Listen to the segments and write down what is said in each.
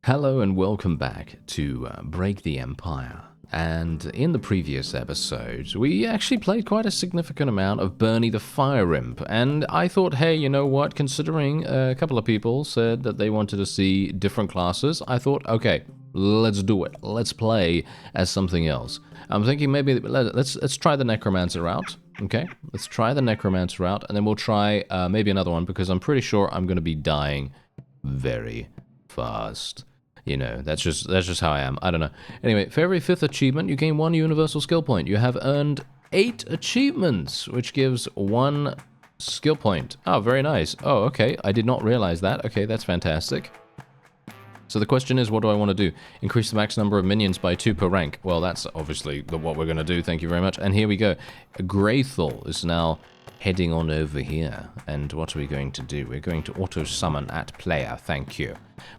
Hello and welcome back to Break the Empire. And in the previous episodes, we actually played quite a significant amount of Bernie the Fire Imp. And I thought, hey, you know what? Considering a couple of people said that they wanted to see different classes, I thought, okay, let's do it. Let's play as something else. I'm thinking maybe let's try the Necromancer out. Okay, let's try the Necromancer out, and then we'll try maybe another one because I'm pretty sure I'm going to be dying very fast. You know, that's just how I am. I don't know. Anyway, for every 5th achievement, you gain 1 universal skill point. You have earned 8 achievements, which gives 1 skill point. Oh, very nice. Oh, okay. I did not realize that. Okay, that's fantastic. So the question is, what do I want to do? Increase the max number of minions by 2 per rank. Well, that's obviously what we're going to do. Thank you very much. And here we go. Graythal is now heading on over here. And what are we going to do? We're going to auto-summon at player. Thank you.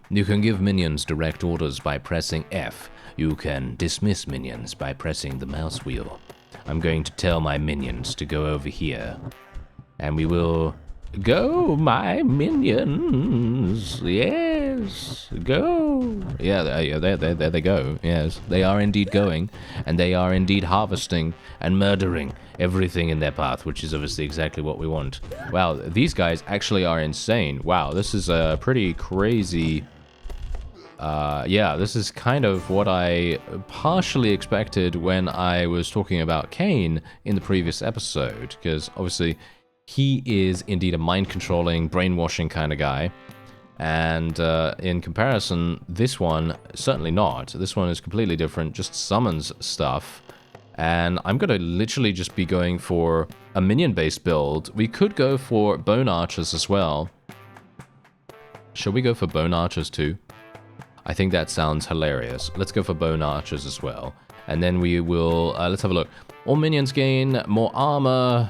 You can give minions direct orders by pressing F. You can dismiss minions by pressing the mouse wheel. I'm going to tell my minions to go over here. And we will... Go, my minions! Yes, go! Yeah, there they go. Yes, they are indeed going, and they are indeed harvesting and murdering everything in their path, which is obviously exactly what we want. Wow, these guys actually are insane. Wow, this is a pretty crazy... yeah, this is kind of what I partially expected when I was talking about Kane in the previous episode, because obviously... he is indeed a mind-controlling, brainwashing kind of guy. And in comparison, this one, certainly not. This one is completely different, just summons stuff. And I'm going to literally just be going for a minion-based build. We could go for bone archers as well. Should we go for bone archers too? I think that sounds hilarious. Let's go for bone archers as well. And then we will, let's have a look. All minions gain more armor.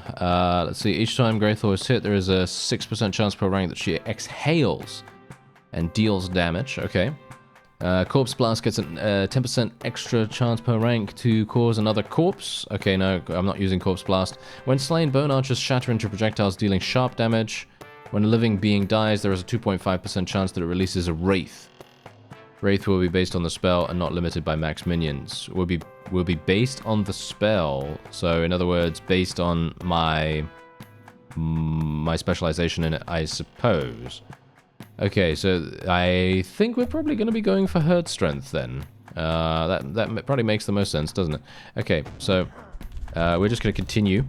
Let's see, each time Graythor is hit, there is a 6% chance per rank that she exhales and deals damage. Okay. Corpse Blast gets a 10% extra chance per rank to cause another corpse. Okay, no, I'm not using Corpse Blast. When slain, bone archers shatter into projectiles, dealing sharp damage. When a living being dies, there is a 2.5% chance that it releases a Wraith. Wraith will be based on the spell and not limited by max minions. Will be based on the spell. So in other words, based on my specialization in it, I suppose. Okay, so I think we're probably going to be going for herd strength then. That probably makes the most sense, doesn't it? Okay, so we're just going to continue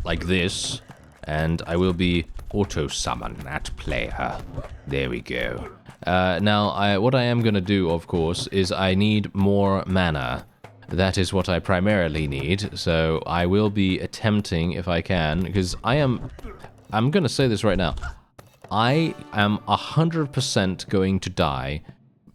like this, and I will be auto-summon that player. There we go. Now, what I am going to do, of course, is I need more mana. That is what I primarily need, so I will be attempting, if I can, because I'm going to say this right now. I am 100% going to die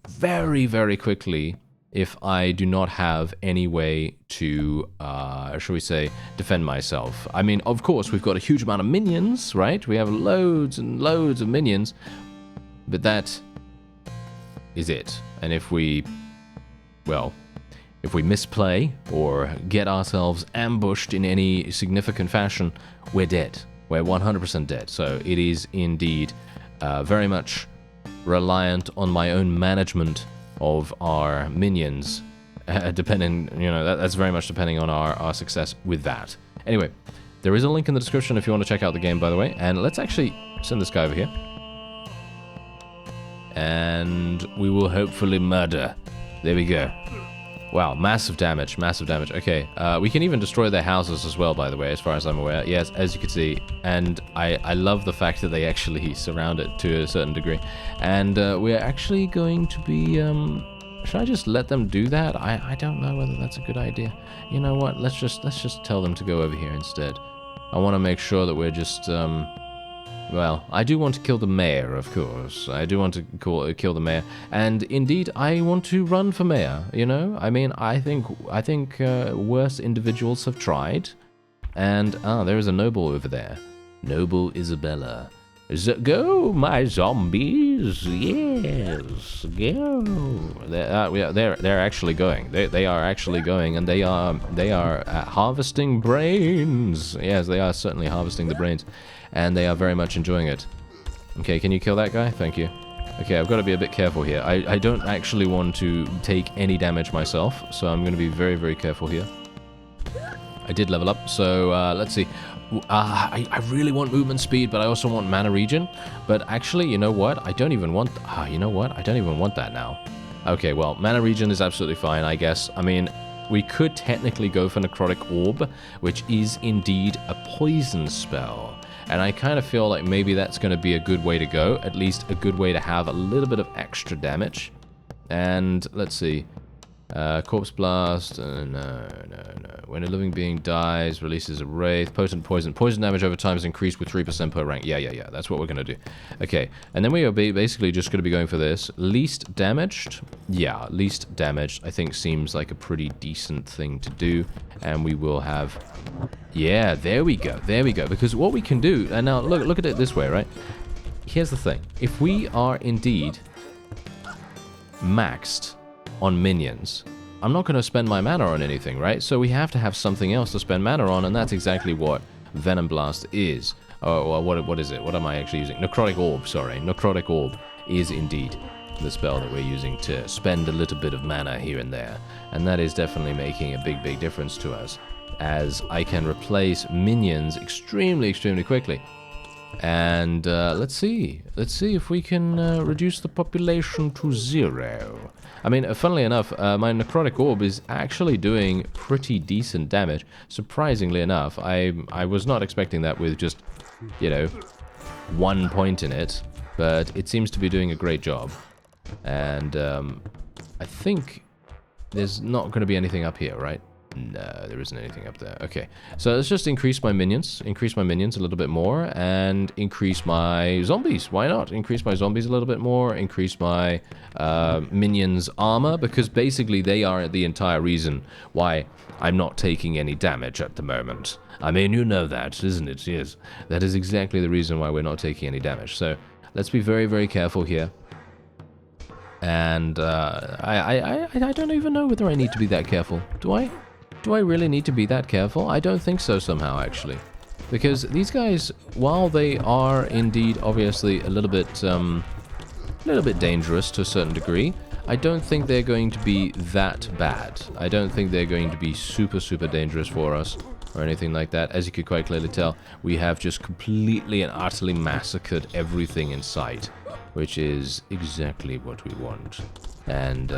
very, very quickly if I do not have any way to, shall we say, defend myself. I mean, of course, we've got a huge amount of minions, right? We have loads and loads of minions, but that... is it. And if we misplay or get ourselves ambushed in any significant fashion, we're dead. We're 100% dead. So it is indeed very much reliant on my own management of our minions, depending, you know, that's very much depending on our success with that. Anyway, there is a link in the description if you want to check out the game, by the way, and let's actually send this guy over here. And we will hopefully murder. There we go. Wow, massive damage, massive damage. Okay, we can even destroy their houses as well, by the way, as far as I'm aware. Yes, as you can see. And I love the fact that they actually surround it to a certain degree. And we're actually going to be... should I just let them do that? I don't know whether that's a good idea. You know what? Let's just tell them to go over here instead. I want to make sure that we're just... well, I do want to kill the mayor, of course. I do want to kill the mayor, and indeed, I want to run for mayor. You know, I mean, I think worse individuals have tried, and there is a noble over there, Noble Isabella. Go, my zombies! Yes, go. They're actually going. They are actually going, and they are harvesting brains. Yes, they are certainly harvesting the brains. And they are very much enjoying it. Okay, can you kill that guy? Thank you. Okay, I've got to be a bit careful here. I don't actually want to take any damage myself, so I'm going to be very, very careful here. I did level up, so let's see. I really want movement speed, but I also want mana regen. But actually, you know what? I don't even want... you know what? I don't even want that now. Okay, well, mana regen is absolutely fine, I guess. I mean, we could technically go for Necrotic Orb, which is indeed a poison spell. And I kind of feel like maybe that's going to be a good way to go. At least a good way to have a little bit of extra damage. And let's see. Corpse Blast. No. When a living being dies, releases a wraith. Potent poison. Poison damage over time is increased with 3% per rank. Yeah. That's what we're going to do. Okay. And then we are basically just going to be going for this. Least damaged. Yeah, least damaged I think seems like a pretty decent thing to do. And we will have... Yeah, there we go. Because what we can do... And now, look at it this way, right? Here's the thing. If we are indeed maxed on minions, I'm not going to spend my mana on anything, right? So we have to have something else to spend mana on, and that's exactly what Venom Blast is. Or what is it? What am I actually using? Necrotic Orb, sorry. Necrotic Orb is indeed the spell that we're using to spend a little bit of mana here and there. And that is definitely making a big difference to us, as I can replace minions extremely quickly. And let's see if we can reduce the population to 0. I mean, funnily enough, my Necrotic Orb is actually doing pretty decent damage. Surprisingly enough, I was not expecting that with just, you know, 1 point in it, but it seems to be doing a great job. And I think there's not going to be anything up here, right? No, there isn't anything up there. Okay, so let's just increase my minions a little bit more, and increase my zombies. Why not? Increase my zombies a little bit more, increase my minions' armor, because basically they are the entire reason why I'm not taking any damage at the moment. I mean, you know that, isn't it? Yes, that is exactly the reason why we're not taking any damage. So let's be very careful here. And I don't even know whether I need to be that careful. Do I? Do I really need to be that careful? I don't think so somehow, actually. Because these guys, while they are indeed obviously a little bit dangerous to a certain degree, I don't think they're going to be that bad. I don't think they're going to be super dangerous for us or anything like that. As you could quite clearly tell, we have just completely and utterly massacred everything in sight, which is exactly what we want. And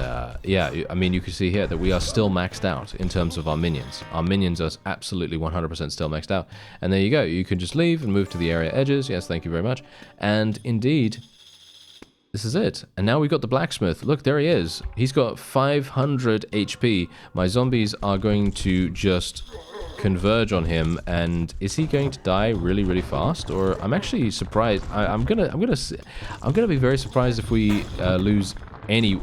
yeah, I mean, you can see here that we are still maxed out in terms of our minions. Our minions are absolutely 100% still maxed out. And there you go. You can just leave and move to the area edges. Yes, thank you very much. And indeed, this is it. And now we've got the blacksmith. Look, there he is. He's got 500 HP. My zombies are going to just converge on him, and is he going to die really fast? Or I'm actually surprised. I'm gonna be very surprised if we lose any.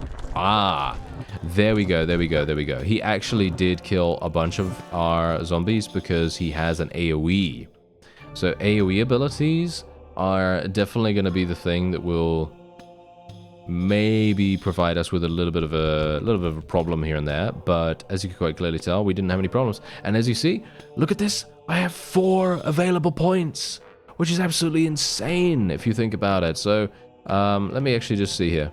There we go. He actually did kill a bunch of our zombies because he has an AoE. So AoE abilities are definitely going to be the thing that will maybe provide us with a little bit of a problem here and there. But as you can quite clearly tell, we didn't have any problems. And as you see, look at this. I have 4 available points, which is absolutely insane if you think about it. So let me actually just see here.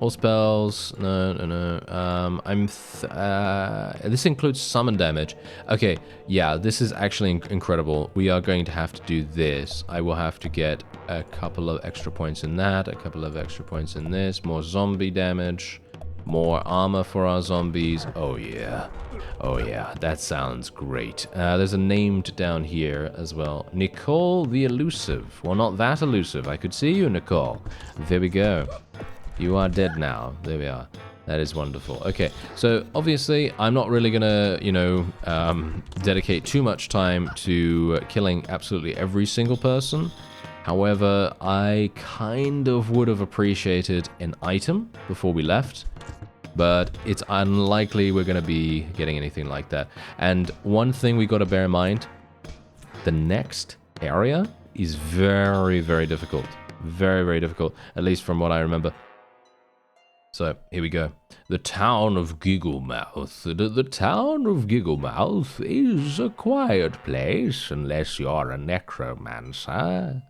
All spells, no. This includes summon damage. Okay, yeah, this is actually incredible. We are going to have to do this. I will have to get a couple of extra points in that, a couple of extra points in this, more zombie damage, more armor for our zombies. Oh yeah, that sounds great. There's a named down here as well. Nicole the Elusive. Well, not that elusive. I could see you, Nicole. There we go. You are dead now. There we are. That is wonderful. Okay, so obviously I'm not really gonna, dedicate too much time to killing absolutely every single person. However, I kind of would have appreciated an item before we left, but it's unlikely we're gonna be getting anything like that. And one thing we gotta bear in mind, the next area is very difficult. Very difficult, at least from what I remember. So, here we go. The town of Gigglemouth. The town of Gigglemouth is a quiet place, unless you're a necromancer.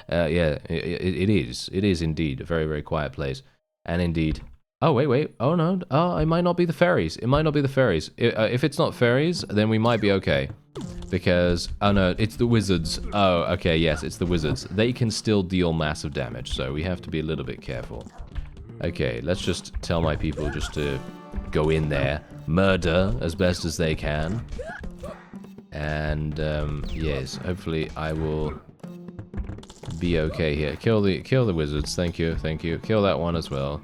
Yeah, it is. It is indeed a very, very quiet place. And indeed... Oh, wait. Oh, no. Oh, it might not be the fairies. It might not be the fairies. If it's not fairies, then we might be okay. Because... Oh, no, it's the wizards. Oh, okay, yes, it's the wizards. They can still deal massive damage, so we have to be a little bit careful. Okay, let's just tell my people just to go in there, murder as best as they can. And, yes, hopefully I will be okay here. Kill the wizards, thank you. Kill that one as well.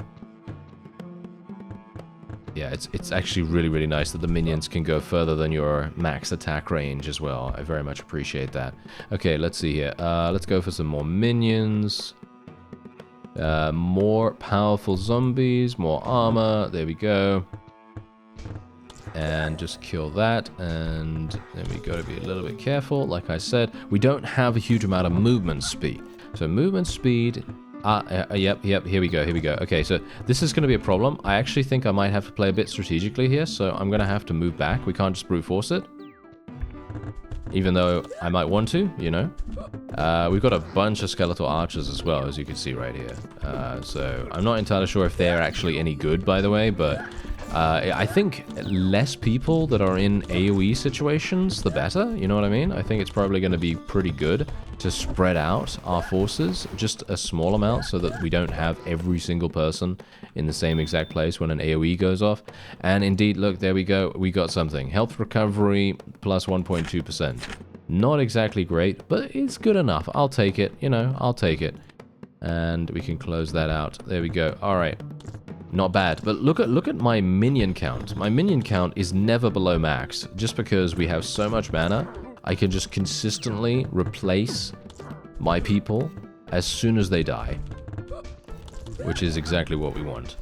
Yeah, it's actually really, really nice that the minions can go further than your max attack range as well. I very much appreciate that. Okay, let's see here. Let's go for some more minions. More powerful zombies, more armor. There we go. And just kill that. And then we got to be a little bit careful. Like I said, we don't have a huge amount of movement speed. So movement speed... yep, here we go. Okay, so this is going to be a problem. I actually think I might have to play a bit strategically here, so I'm going to have to move back. We can't just brute force it. Even though I might want to, you know. We've got a bunch of skeletal archers as well, as you can see right here. So I'm not entirely sure if they're actually any good, by the way, but I think less people that are in AoE situations, the better, you know what I mean? I think it's probably going to be pretty good to spread out our forces just a small amount so that we don't have every single person in the same exact place when an AoE goes off. And indeed, look, there we go. We got something. Health recovery plus 1.2%. Not exactly great, but it's good enough. I'll take it, you know, I'll take it. And we can close that out. There we go. All right. Not bad, but look at my minion count. My minion count is never below max, just because we have so much mana. I can just consistently replace my people as soon as they die, which is exactly what we want.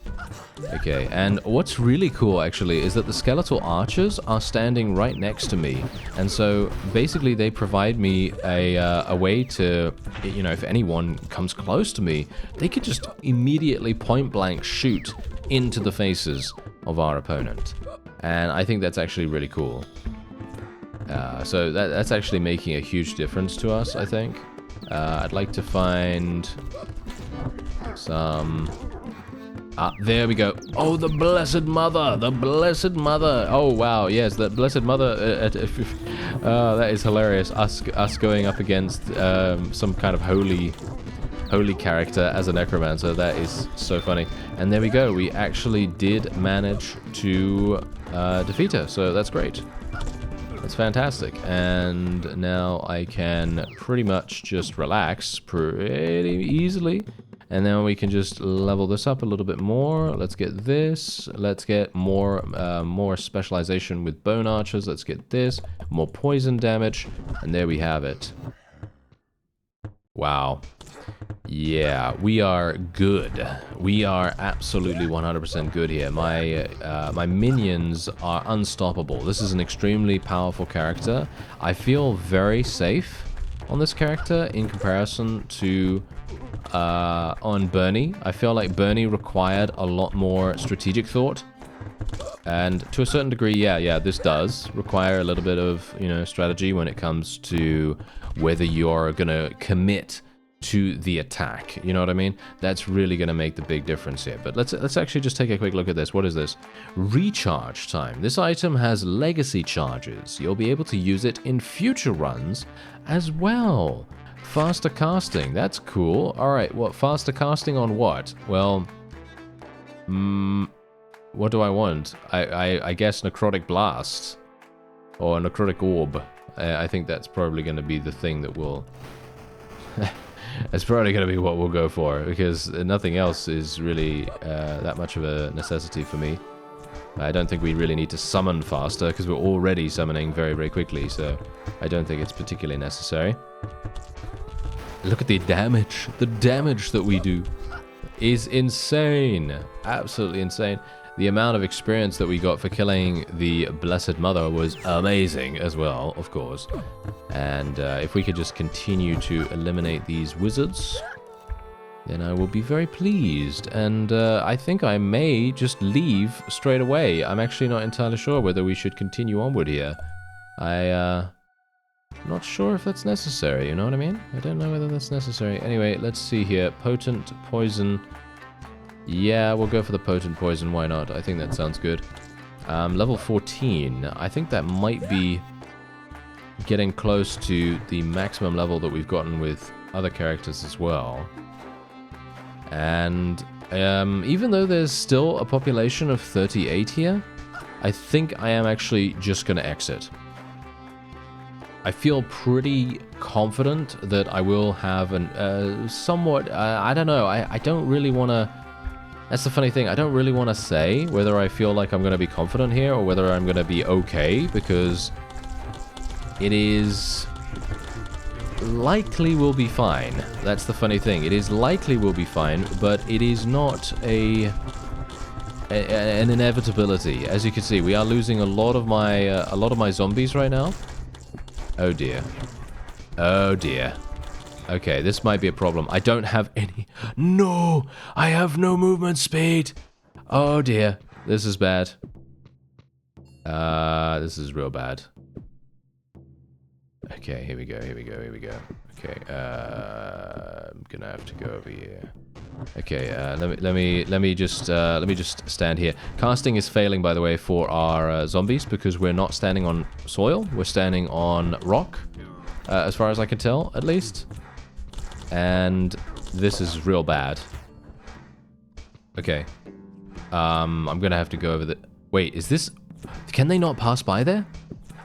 Okay, and what's really cool actually is that the skeletal archers are standing right next to me, and so basically they provide me a way to, you know, if anyone comes close to me, they could just immediately point blank shoot into the faces of our opponent, and I think that's actually really cool. So that's actually making a huge difference to us, I think. I'd like to find some... there we go. Oh, the Blessed Mother! The Blessed Mother! Oh, wow, yes, the Blessed Mother... that is hilarious. Us going up against some kind of holy character as a necromancer. That is so funny. And there we go. We actually did manage to defeat her, so that's great. That's fantastic. And now I can pretty much just relax pretty easily. And then we can just level this up a little bit more. Let's get this. Let's get more specialization with bone archers. Let's get this. More poison damage. And there we have it. Wow. Yeah, we are good. We are absolutely 100% good here. My minions are unstoppable. This is an extremely powerful character. I feel very safe on this character in comparison to on Bernie. I feel like Bernie required a lot more strategic thought. And to a certain degree, yeah, this does require a little bit of, you know, strategy when it comes to whether you're gonna commit to the attack. You know what I mean? That's really going to make the big difference here. But let's actually just take a quick look at this. What is this? Recharge time. This item has legacy charges. You'll be able to use it in future runs as well. Faster casting. That's cool. All right. What? Faster casting on what? Well, what do I want? I guess necrotic blast or necrotic orb. I think that's probably going to be the thing that will... It's probably going to be what we'll go for, because nothing else is really that much of a necessity for me. I don't think we really need to summon faster, because we're already summoning very, very quickly, so I don't think it's particularly necessary. Look at the damage. The damage that we do is insane. Absolutely insane. The amount of experience that we got for killing the Blessed Mother was amazing as well, of course. And if we could just continue to eliminate these wizards, then I will be very pleased. And I think I may just leave straight away. I'm actually not entirely sure whether we should continue onward here. Not sure if that's necessary, you know what I mean? I don't know whether that's necessary. Anyway, let's see here. Potent poison. Yeah, we'll go for the potent poison, why not? I think that sounds good. Level 14. I think that might be getting close to the maximum level that we've gotten with other characters as well. And even though there's still a population of 38 here, I think I am actually just going to exit. I feel pretty confident that I will have an somewhat, I don't know, I don't really want to, that's the funny thing, I don't really want to say whether I feel like I'm going to be confident here or whether I'm going to be okay, because it is likely we'll be fine. That's the funny thing, it is likely we'll be fine, but it is not an inevitability. As you can see, we are losing a lot of my zombies right now. Oh dear. Oh dear. Okay, this might be a problem. I don't have any... No! I have no movement speed! Oh dear. This is bad. This is real bad. Okay, here we go, here we go, here we go. Okay, I'm gonna have to go over here. Okay, let me just stand here. Casting is failing, by the way, for our zombies because we're not standing on soil. We're standing on rock, as far as I can tell, at least. And this is real bad. Okay, I'm gonna have to go over the. Wait, is this? Can they not pass by there?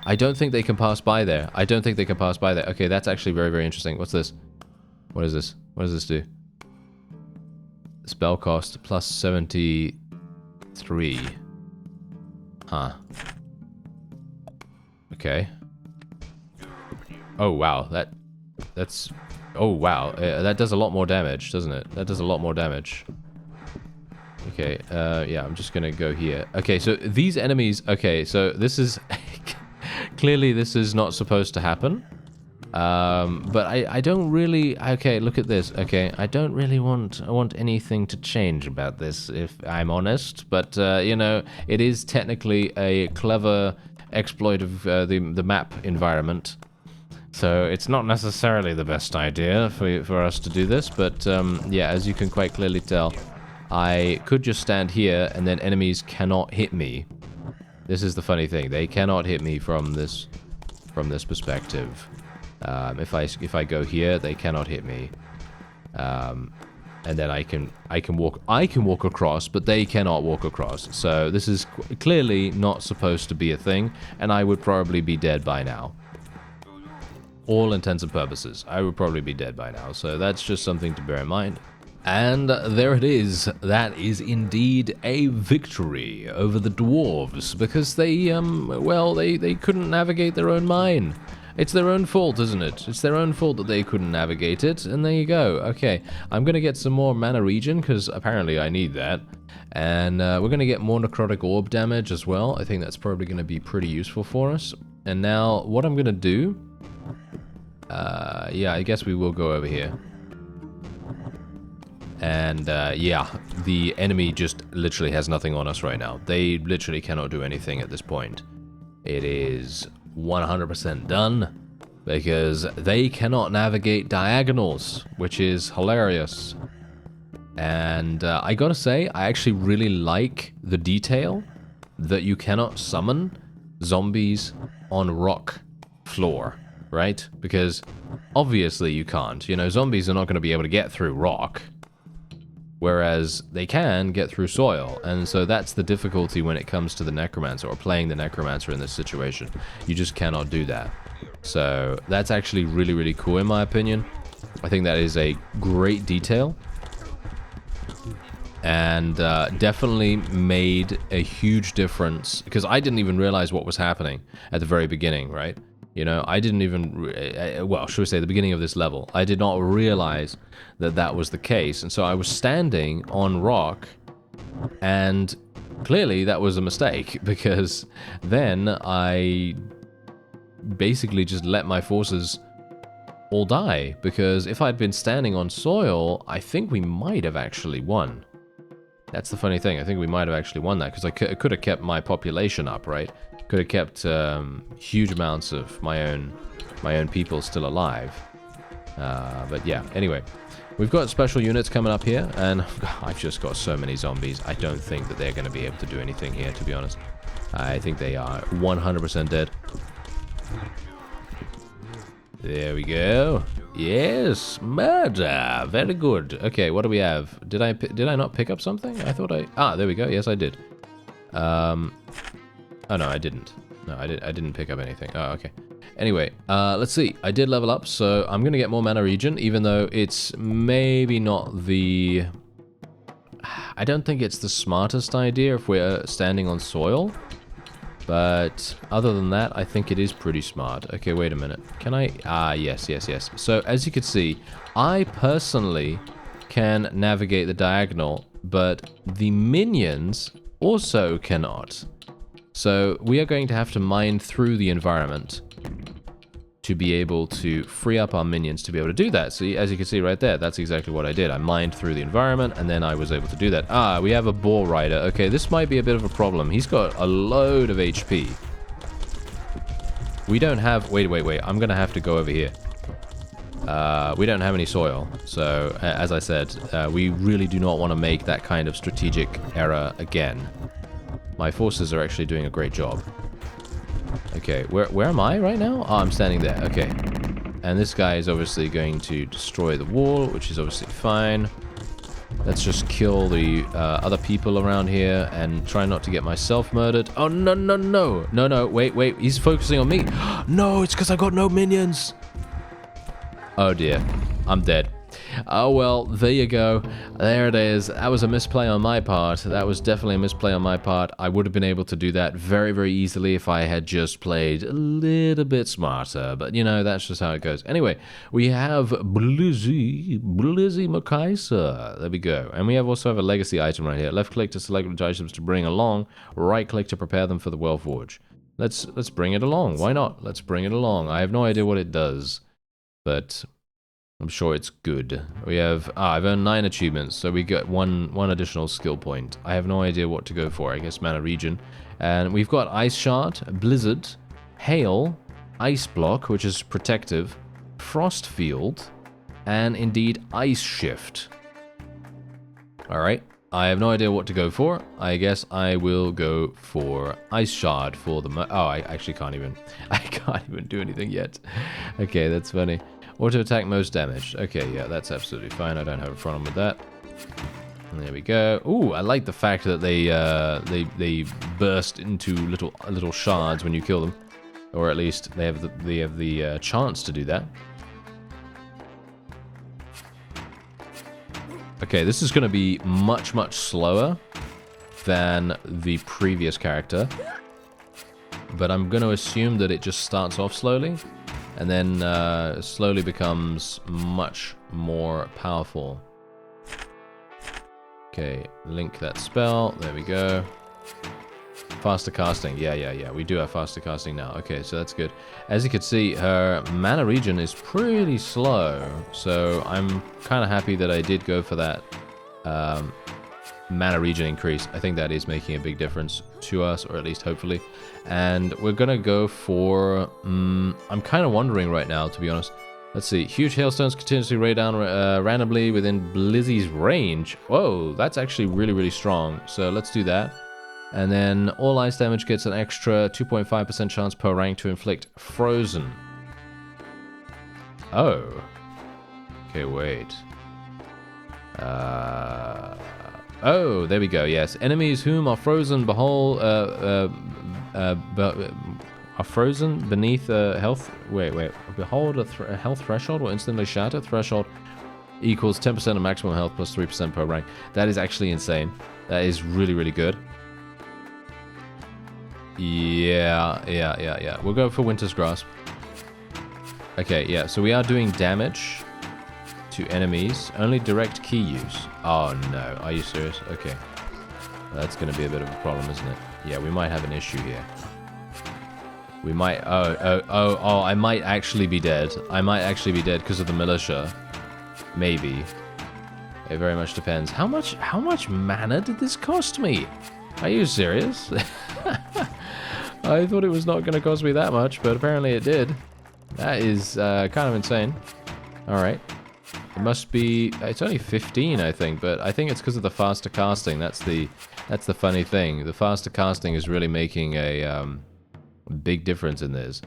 I don't think they can pass by there. I don't think they can pass by there. Okay, that's actually very, very interesting. What's this? What is this? What does this do? Spell cost plus 73. Huh. Okay. Oh wow, that's oh wow, that does a lot more damage, doesn't it? That does a lot more damage. Okay, yeah, I'm just gonna go here. Okay, so these enemies, okay, so this is clearly this is not supposed to happen. But I don't really... Okay, look at this. Okay, I don't really want anything to change about this, if I'm honest. But, you know, it is technically a clever exploit of the map environment. So it's not necessarily the best idea for us to do this. But, yeah, as you can quite clearly tell, I could just stand here and then enemies cannot hit me. This is the funny thing. They cannot hit me from this perspective. If I go here, they cannot hit me, and then I can walk across, but they cannot walk across. So this is clearly not supposed to be a thing, and I would probably be dead by now. All intents and purposes, I would probably be dead by now. So that's just something to bear in mind. And there it is. That is indeed a victory over the dwarves, because they well, they couldn't navigate their own mine. It's their own fault, isn't it? It's their own fault that they couldn't navigate it, and there you go. Okay, I'm gonna get some more mana regen, because apparently I need that. And we're gonna get more necrotic orb damage as well. I think that's probably gonna be pretty useful for us. And now, what I'm gonna do... yeah, I guess we will go over here. And, yeah, the enemy just literally has nothing on us right now. They literally cannot do anything at this point. It is 100% done, because they cannot navigate diagonals, which is hilarious. And I gotta say, I actually really like the detail that you cannot summon zombies on rock floor, right? Because obviously you can't. You know, zombies are not going to be able to get through rock, whereas they can get through soil. And so that's the difficulty when it comes to the Necromancer, or playing the Necromancer in this situation. You just cannot do that. So that's actually really, really cool in my opinion. I think that is a great detail. And definitely made a huge difference, because I didn't even realize what was happening at the very beginning, right? You know, I didn't even, well, should we say the beginning of this level, I did not realize that that was the case. And so I was standing on rock, and clearly that was a mistake, because then I basically just let my forces all die. Because if I'd been standing on soil, I think we might have actually won. That's the funny thing, I think we might have actually won that, because I could have kept my population up, right? Could have kept huge amounts of my own people still alive. But yeah, anyway. We've got special units coming up here, and I've just got so many zombies. I don't think that they're going to be able to do anything here, to be honest. I think they are 100% dead. There we go. Yes, murder. Very good. Okay, what do we have? Did I not pick up something? I thought I... Ah, there we go. Yes, I did. Oh, no, I didn't. No, I didn't pick up anything. Oh, okay. Anyway, let's see. I did level up, so I'm going to get more mana regen, even though it's maybe not the... I don't think it's the smartest idea if we're standing on soil. But other than that, I think it is pretty smart. Okay, wait a minute. Can I... Ah, yes. So, as you can see, I personally can navigate the diagonal, but the minions also cannot. So, we are going to have to mine through the environment to be able to free up our minions to be able to do that. See, as you can see right there, that's exactly what I did. I mined through the environment, and then I was able to do that. Ah, we have a boar rider. Okay, this might be a bit of a problem. He's got a load of HP. We don't have... Wait. I'm going to have to go over here. We don't have any soil. So, as I said, we really do not want to make that kind of strategic error again. My forces are actually doing a great job. Okay, where am I right now? Oh, I'm standing there. Okay. And this guy is obviously going to destroy the wall, which is obviously fine. Let's just kill the other people around here and try not to get myself murdered. Oh, no. No, wait. He's focusing on me. No, it's because I got no minions. Oh, dear. I'm dead. Oh, well, there you go. There it is. That was a misplay on my part. That was definitely a misplay on my part. I would have been able to do that very, very easily if I had just played a little bit smarter. But, you know, that's just how it goes. Anyway, we have Blizzy Makaisa. There we go. And we also have a legacy item right here. Left click to select which items to bring along. Right click to prepare them for the Well Forge. Let's bring it along. Why not? Let's bring it along. I have no idea what it does, but I'm sure it's good. We have... I've earned 9 achievements, so we get one additional skill point. I have no idea what to go for. I guess mana regen. And we've got Ice Shard, Blizzard, Hail, Ice Block, which is protective, Frost Field, and indeed Ice Shift. Alright. I have no idea what to go for. I guess I will go for Ice Shard for the... Oh, I actually can't even... I can't even do anything yet. Okay, that's funny. Auto attack most damage. Okay, yeah, that's absolutely fine. I don't have a problem with that. And there we go. Ooh, I like the fact that they burst into little shards when you kill them, or at least they have the chance to do that. Okay, this is going to be much slower than the previous character, but I'm going to assume that it just starts off slowly. And then slowly becomes much more powerful. Okay, link that spell. There we go. Faster casting. Yeah. We do have faster casting now. Okay, so that's good. As you can see, her mana regen is pretty slow. So I'm kind of happy that I did go for that mana regen increase. I think that is making a big difference to us, or at least hopefully. And we're gonna go for... I'm kind of wondering right now, to be honest. Let's see. Huge hailstones continuously rain down randomly within Blizzy's range. Whoa, that's actually really strong. So let's do that. And then all ice damage gets an extra 2.5% chance per rank to inflict frozen. Oh. Okay, wait. Oh, there we go. Yes, enemies whom are frozen are frozen beneath health. Wait. Behold a health threshold will instantly shatter. Threshold equals 10% of maximum health plus 3% per rank. That is actually insane. That is really good. Yeah. We'll go for Winter's Grasp. Okay, yeah. So we are doing damage to enemies. Only direct key use. Oh no, are you serious? Okay. That's going to be a bit of a problem, isn't it? Yeah, we might have an issue here. We might... Oh, I might actually be dead. I might actually be dead because of the militia. Maybe. It very much depends. How much mana did this cost me? Are you serious? I thought it was not going to cost me that much, but apparently it did. That is kind of insane. Alright. It must be... It's only 15, I think, but I think it's because of the faster casting. That's the funny thing. The faster casting is really making a big difference in this.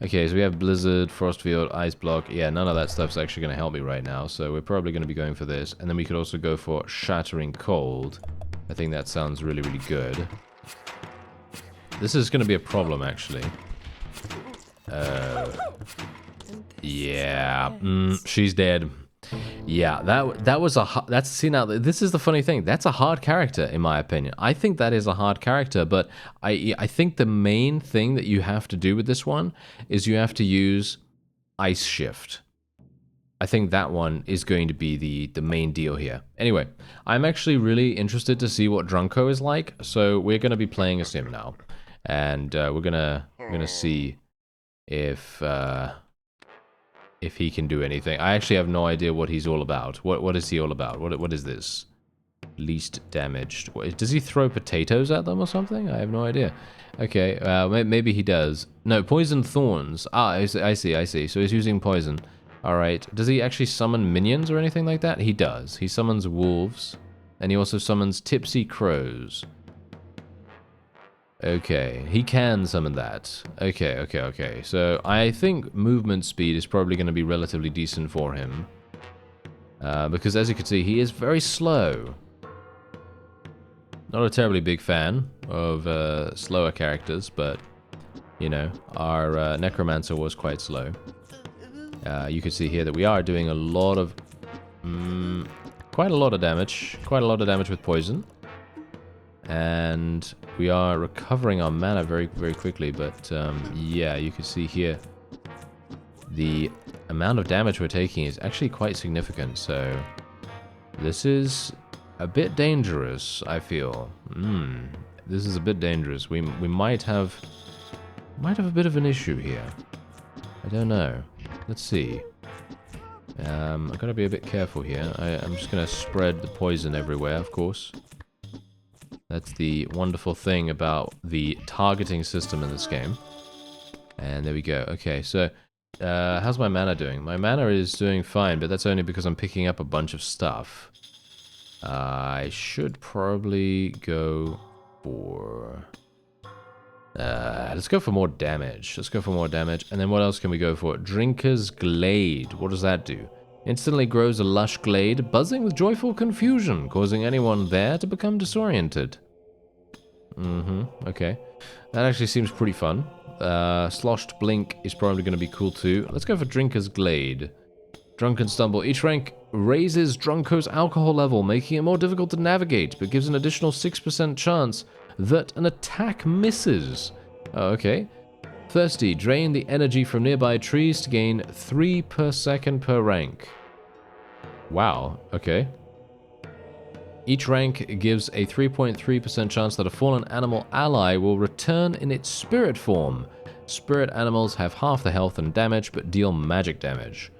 Okay, so we have Blizzard, Frostfield, Ice Block. Yeah, none of that stuff's actually going to help me right now, so we're probably going to be going for this. And then we could also go for Shattering Cold. I think that sounds really, really good. This is going to be a problem, actually. Yeah, she's dead. Yeah, that was a see now this is the funny thing. That's a hard character in my opinion. I think that is a hard character, but I think the main thing that you have to do with this one is you have to use Ice Shift. I think that one is going to be the main deal here. Anyway, I'm actually really interested to see what Drunko is like, so we're going to be playing as him now, and we're gonna see if he can do anything. I actually have no idea what he's all about. What is he all about? What is this? Least damaged. Does he throw potatoes at them or something? I have no idea. Okay, maybe he does. No, poison thorns. Ah, I see. So he's using poison. Alright. Does he actually summon minions or anything like that? He does. He summons wolves. And he also summons tipsy crows. Okay, he can summon that. Okay. So I think movement speed is probably going to be relatively decent for him. Because as you can see, he is very slow. Not a terribly big fan of slower characters, but, you know, our Necromancer was quite slow. You can see here that we are doing a lot of... quite a lot of damage. Quite a lot of damage with poison. And we are recovering our mana very, very quickly, but yeah, you can see here the amount of damage we're taking is actually quite significant, so this is a bit dangerous, I feel. This is a bit dangerous. We might have a bit of an issue here. I don't know. Let's see. I've got to be a bit careful here. I'm just going to spread the poison everywhere, of course. That's the wonderful thing about the targeting system in this game. And there we go. Okay, so how's my mana doing? My mana is doing fine, but that's only because I'm picking up a bunch of stuff. I should probably go for... let's go for more damage. And then what else can we go for? Drinker's Glade. What does that do? Instantly grows a lush glade, buzzing with joyful confusion, causing anyone there to become disoriented. Okay. That actually seems pretty fun. Sloshed Blink is probably going to be cool too. Let's go for Drinker's Glade. Drunken Stumble. Each rank raises Drunko's alcohol level, making it more difficult to navigate, but gives an additional 6% chance that an attack misses. Oh, okay. Thirsty. Drain the energy from nearby trees to gain 3 per second per rank. Wow, okay. Each rank gives a 3.3% chance that a fallen animal ally will return in its spirit form. Spirit animals have half the health and damage, but deal magic damage.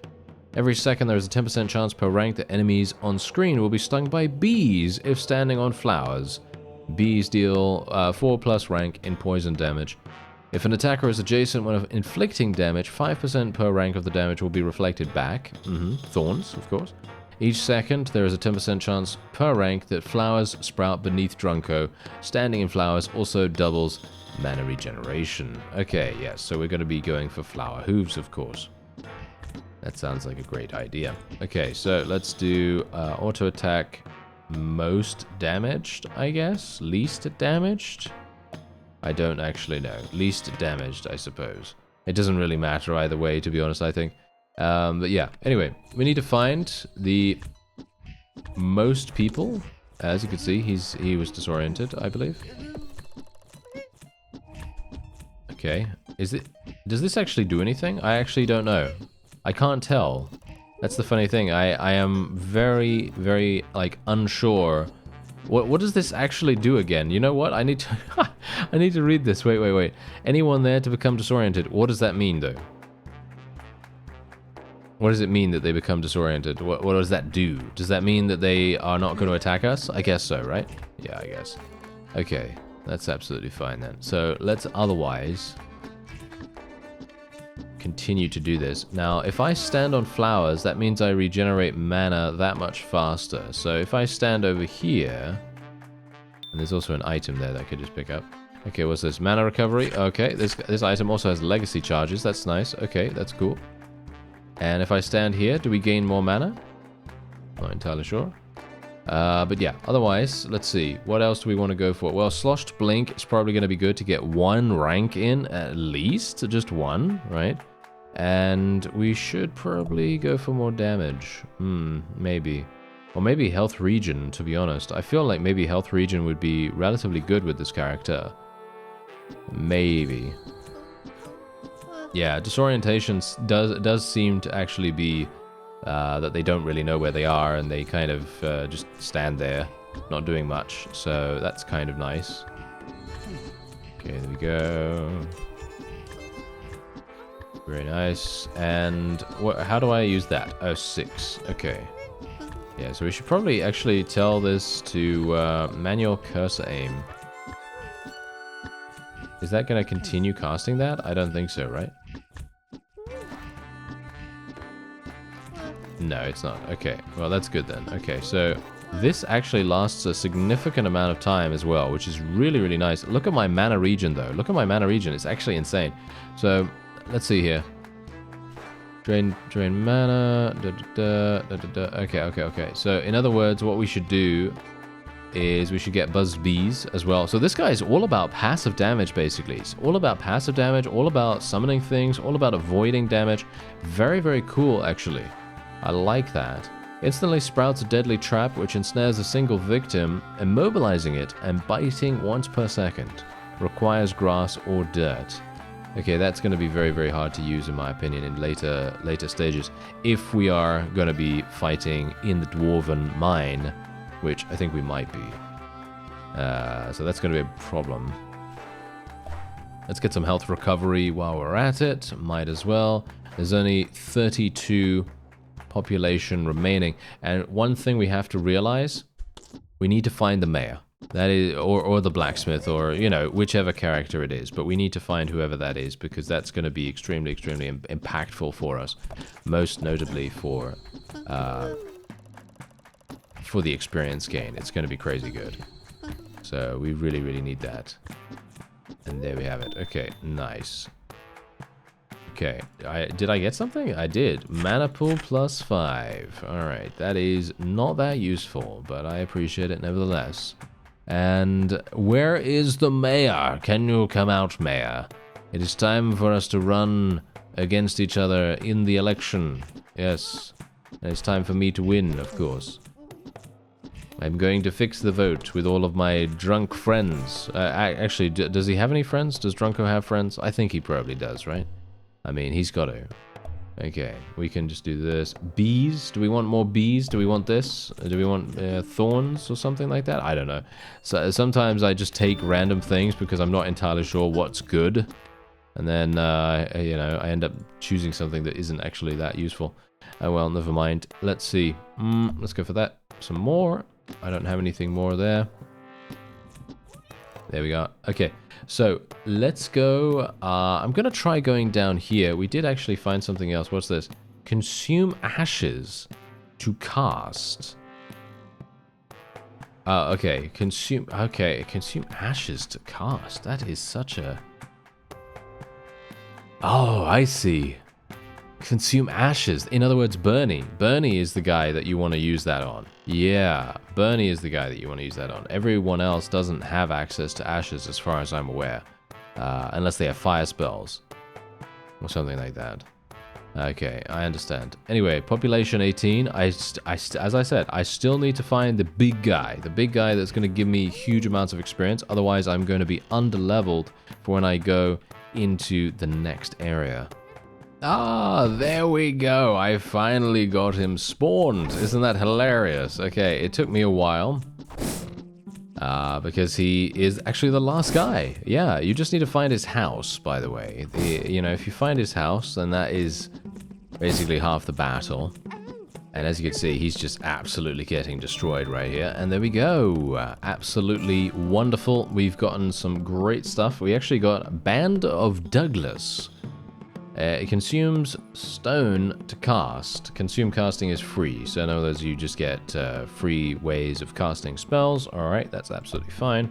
Every second there is a 10% chance per rank that enemies on screen will be stung by bees if standing on flowers. Bees deal 4+ rank in poison damage. If an attacker is adjacent when inflicting damage, 5% per rank of the damage will be reflected back. Thorns, of course. Each second, there is a 10% chance per rank that flowers sprout beneath Drunko. Standing in flowers also doubles mana regeneration. Okay, yes, so we're going to be going for flower hooves, of course. That sounds like a great idea. Okay, so let's do auto attack most damaged, I guess? Least damaged? I don't actually know. Least damaged, I suppose. It doesn't really matter either way, to be honest, I think. But yeah, anyway, we need to find the most people. As you can see, he was disoriented, I believe. Okay, does this actually do anything? I actually don't know. I can't tell. That's the funny thing. I am very, very, like, unsure. What does this actually do again? You know what? I need to I need to read this. Wait. Anyone there to become disoriented. What does that mean, though? What does it mean that they become disoriented? What does that do? Does that mean that they are not going to attack us? I guess so, right? Yeah, I guess. Okay. That's absolutely fine then. So let's otherwise continue to do this. Now, if I stand on flowers, that means I regenerate mana that much faster. So if I stand over here, and there's also an item there that I could just pick up. Okay, what's this? Mana recovery. Okay, this item also has legacy charges. That's nice. Okay, that's cool. And if I stand here, do we gain more mana? Not entirely sure. But yeah, otherwise, let's see. What else do we want to go for? Well, Sloshed Blink is probably going to be good to get 1 rank in, at least. Just 1, right? And we should probably go for more damage. Maybe. Or maybe Health Regen, to be honest. I feel like maybe Health Regen would be relatively good with this character. Maybe. Yeah, Disorientation does seem to actually be that they don't really know where they are, and they kind of just stand there, not doing much. So that's kind of nice. Okay, there we go. Very nice. And how do I use that? Oh, 6. Okay. Yeah, so we should probably actually tell this to manual cursor aim. Is that going to continue casting that? I don't think so, right? No, it's not. Okay, well, that's good then. Okay, so this actually lasts a significant amount of time as well, which is really, really nice. Look at my mana regen, though. Look at my mana regen. It's actually insane. So, let's see here. Drain mana. Okay. So, in other words, what we should do is we should get Buzz Bees as well. So this guy is all about passive damage, basically. It's all about passive damage, all about summoning things, all about avoiding damage. Very, very cool, actually. I like that. Instantly sprouts a deadly trap which ensnares a single victim, immobilizing it and biting once per second. Requires grass or dirt. Okay, that's going to be very, very hard to use, in my opinion, in later stages. If we are going to be fighting in the Dwarven Mine, which I think we might be. So that's going to be a problem. Let's get some health recovery while we're at it. Might as well. There's only 32 population remaining. And one thing we have to realize, we need to find the mayor. That is, or the blacksmith, or, you know, whichever character it is. But we need to find whoever that is, because that's going to be extremely, extremely impactful for us. Most notably for the experience gain. It's going to be crazy good. So we really, really need that. And there we have it. Okay, nice. Okay, did I get something? I did. Mana pool plus 5. Alright, that is not that useful, but I appreciate it nevertheless. And where is the mayor? Can you come out, mayor? It is time for us to run against each other in the election. Yes. And it's time for me to win, of course. I'm going to fix the vote with all of my drunk friends. Actually, does he have any friends? Does Drunko have friends? I think he probably does, right? I mean, he's got to. Okay, we can just do this. Bees? Do we want more bees? Do we want this? Do we want thorns or something like that? I don't know. So sometimes I just take random things because I'm not entirely sure what's good. And then, you know, I end up choosing something that isn't actually that useful. Oh well, never mind. Let's see. Let's go for that. Some more. I don't have anything more there. There we go. Okay, so let's go. I'm going to try going down here. We did actually find something else. What's this? Consume ashes to cast. Okay. Consume ashes to cast. That is such a... Oh, I see. Consume ashes. In other words, Bernie. Bernie is the guy that you want to use that on. Yeah, Bernie is the guy that you want to use that on. Everyone else doesn't have access to ashes as far as I'm aware. Unless they have fire spells. Or something like that. Okay, I understand. Anyway, population 18. As I said, I still need to find the big guy. The big guy that's going to give me huge amounts of experience. Otherwise, I'm going to be under-leveled for when I go into the next area. Ah, there we go. I finally got him spawned. Isn't that hilarious? Okay, it took me a while. Because he is actually the last guy. Yeah, you just need to find his house, by the way. You know, if you find his house, then that is basically half the battle. And as you can see, he's just absolutely getting destroyed right here. And there we go. Absolutely wonderful. We've gotten some great stuff. We actually got Band of Douglas. It consumes stone to cast. Consume casting is free. So in other words, you just get free ways of casting spells. Alright, that's absolutely fine.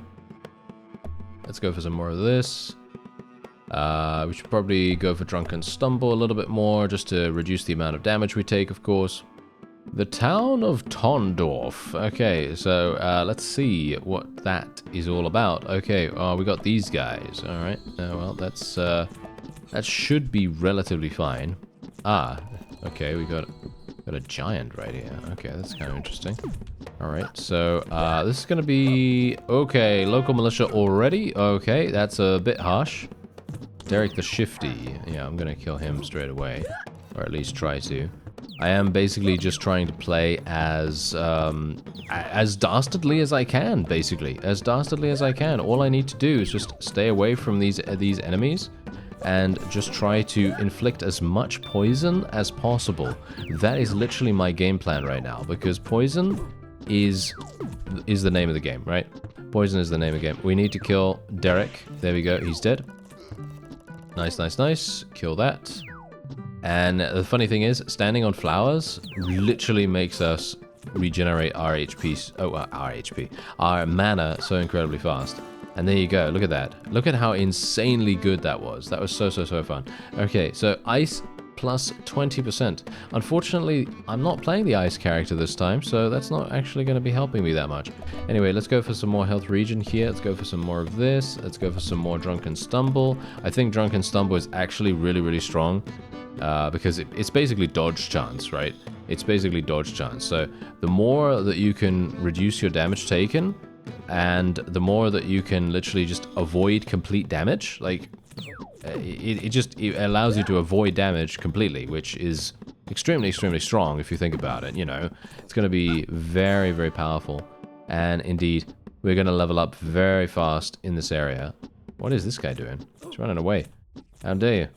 Let's go for some more of this. We should probably go for Drunken Stumble a little bit more, just to reduce the amount of damage we take, of course. The town of Tondorf. Okay, so let's see what that is all about. Okay, we got these guys. All right. Well, that should be relatively fine. Okay, we got a giant right here. Okay, that's kind of interesting. All right, so this is gonna be okay. Local militia already. Okay, that's a bit harsh. Derek the Shifty. Yeah, I'm gonna kill him straight away, or at least try to. I am basically just trying to play as dastardly as I can, basically. As dastardly as I can. All I need to do is just stay away from these enemies and just try to inflict as much poison as possible. That is literally my game plan right now, because poison is the name of the game, right? Poison is the name of the game. We need to kill Derek. There we go. He's dead. Nice, nice, nice. Kill that. And the funny thing is, standing on flowers literally makes us regenerate our HP, our mana so incredibly fast. And there you go, look at that. Look at how insanely good that was. That was so fun. Okay, so ice plus 20%. Unfortunately, I'm not playing the ice character this time, so that's not actually going to be helping me that much. Anyway, let's go for some more health regen here. Let's go for some more of this. Let's go for some more Drunken Stumble. I think Drunken Stumble is actually really strong. Because it's basically dodge chance, right? It's basically dodge chance. So the more that you can reduce your damage taken, and the more that you can literally just avoid complete damage, like it allows you to avoid damage completely, which is extremely strong if you think about it. You know, it's going to be very powerful, and indeed we're going to level up very fast in this area. What is this guy doing? He's running away. How dare you?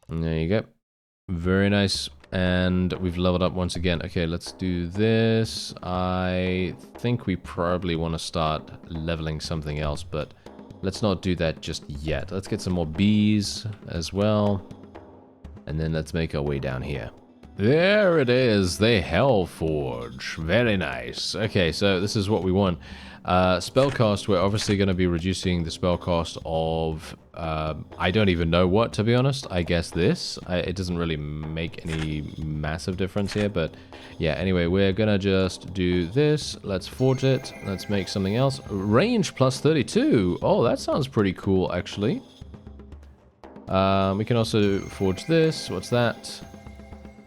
And there you go. Very nice. And we've leveled up once again. Okay, let's do this. I think we probably want to start leveling something else, but let's not do that just yet. Let's get some more bees as well. And then let's make our way down here. There it is, the Hellforge. Very nice. Okay, so this is what we want. Spell cost, we're obviously going to be reducing the spell cost of, I don't even know what, to be honest. I guess this. It doesn't really make any massive difference here, but yeah, anyway, we're going to just do this. Let's forge it. Let's make something else. Range plus 32. Oh, that sounds pretty cool, actually. We can also forge this. What's that?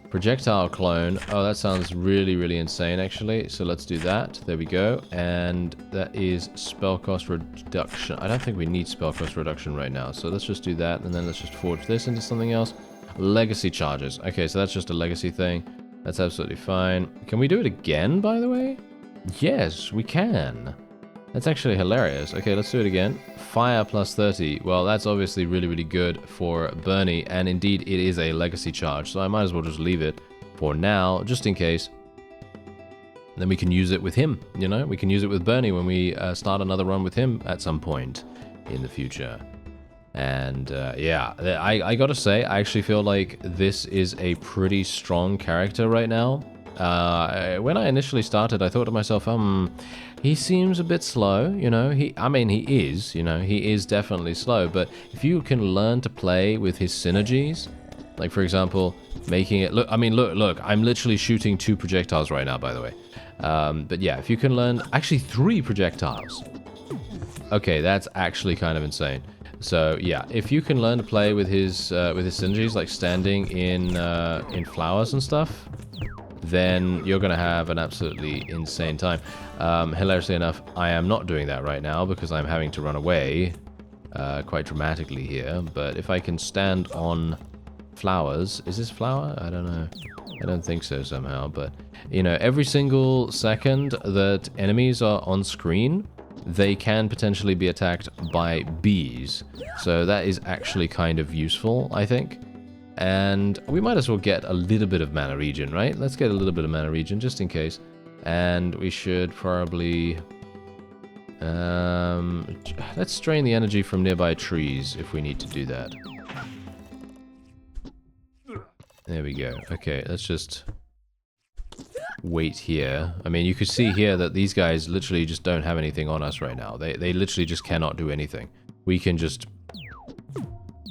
Projectile clone. Oh, that sounds really insane, actually. So let's do that. There we go. And that is spell cost reduction. I don't think we need spell cost reduction right now. So let's just do that. And then let's just forge this into something else. Legacy charges. Okay, so that's just a legacy thing. That's absolutely fine. Can we do it again, by the way? Yes, we can. That's actually hilarious. Okay, let's do it again. Fire plus 30. Well, that's obviously really good for Bernie, and indeed it is a legacy charge, so I might as well just leave it for now, just in case. Then we can use it with him, you know? We can use it with Bernie when we start another run with him at some point in the future. And yeah, I gotta say, I actually feel like this is a pretty strong character right now. When I initially started, I thought to myself, he seems a bit slow, you know. I mean, he is, you know, he is definitely slow. But if you can learn to play with his synergies, like for example, making it look. I mean, look. I'm literally shooting 2 projectiles right now, by the way. But yeah, if you can learn, actually 3 projectiles. Okay, that's actually kind of insane. So yeah, if you can learn to play with his synergies, like standing in flowers and stuff, then you're going to have an absolutely insane time. Hilariously enough, I am not doing that right now because I'm having to run away quite dramatically here. But if I can stand on flowers... Is this flower? I don't know. I don't think so somehow. But, you know, every single second that enemies are on screen, they can potentially be attacked by bees. So that is actually kind of useful, I think. And we might as well get a little bit of mana regen, right? Let's get a little bit of mana regen just in case. And we should probably... let's drain the energy from nearby trees if we need to do that. There we go. Okay, let's just wait here. I mean, you could see here that these guys literally just don't have anything on us right now. They literally just cannot do anything. We can just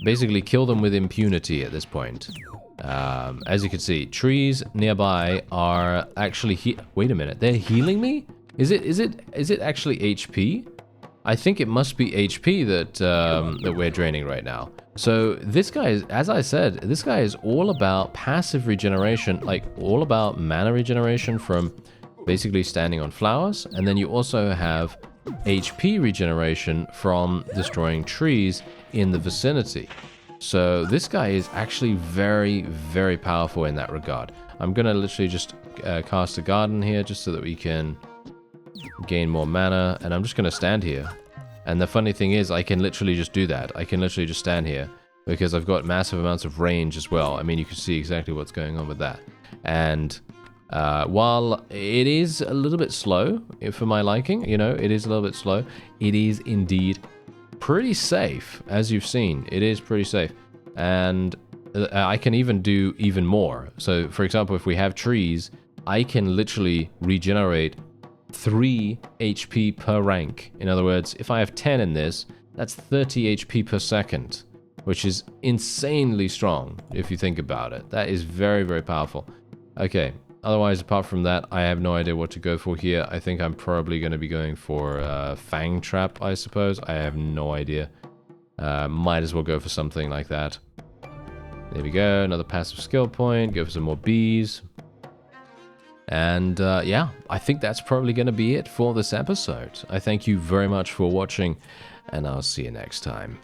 basically kill them with impunity at this point. As you can see, trees nearby are actually wait a minute, they're healing me? Is it actually HP? I think it must be HP that we're draining right now. So this guy is, as I said, this guy is all about passive regeneration, like all about mana regeneration from basically standing on flowers, and then you also have HP regeneration from destroying trees in the vicinity. So this guy is actually very, very powerful in that regard. I'm gonna literally just cast a garden here just so that we can gain more mana, and I'm just gonna stand here. And the funny thing is, I can literally just do that. I can literally just stand here because I've got massive amounts of range as well. I mean, you can see exactly what's going on with that. And while it is a little bit slow for my liking, you know, it is a little bit slow, it is indeed pretty safe. As you've seen, it is pretty safe. And I can even do even more. So, for example, if we have trees, I can literally regenerate 3 HP per rank. In other words, if I have 10 in this, that's 30 HP per second, which is insanely strong if you think about it. That is very, very powerful. Okay, otherwise, apart from that, I have no idea what to go for here. I think I'm probably going to be going for Fang Trap, I suppose. I have no idea. Might as well go for something like that. There we go, another passive skill point. Go for some more bees. And yeah, I think that's probably going to be it for this episode. I thank you very much for watching, and I'll see you next time.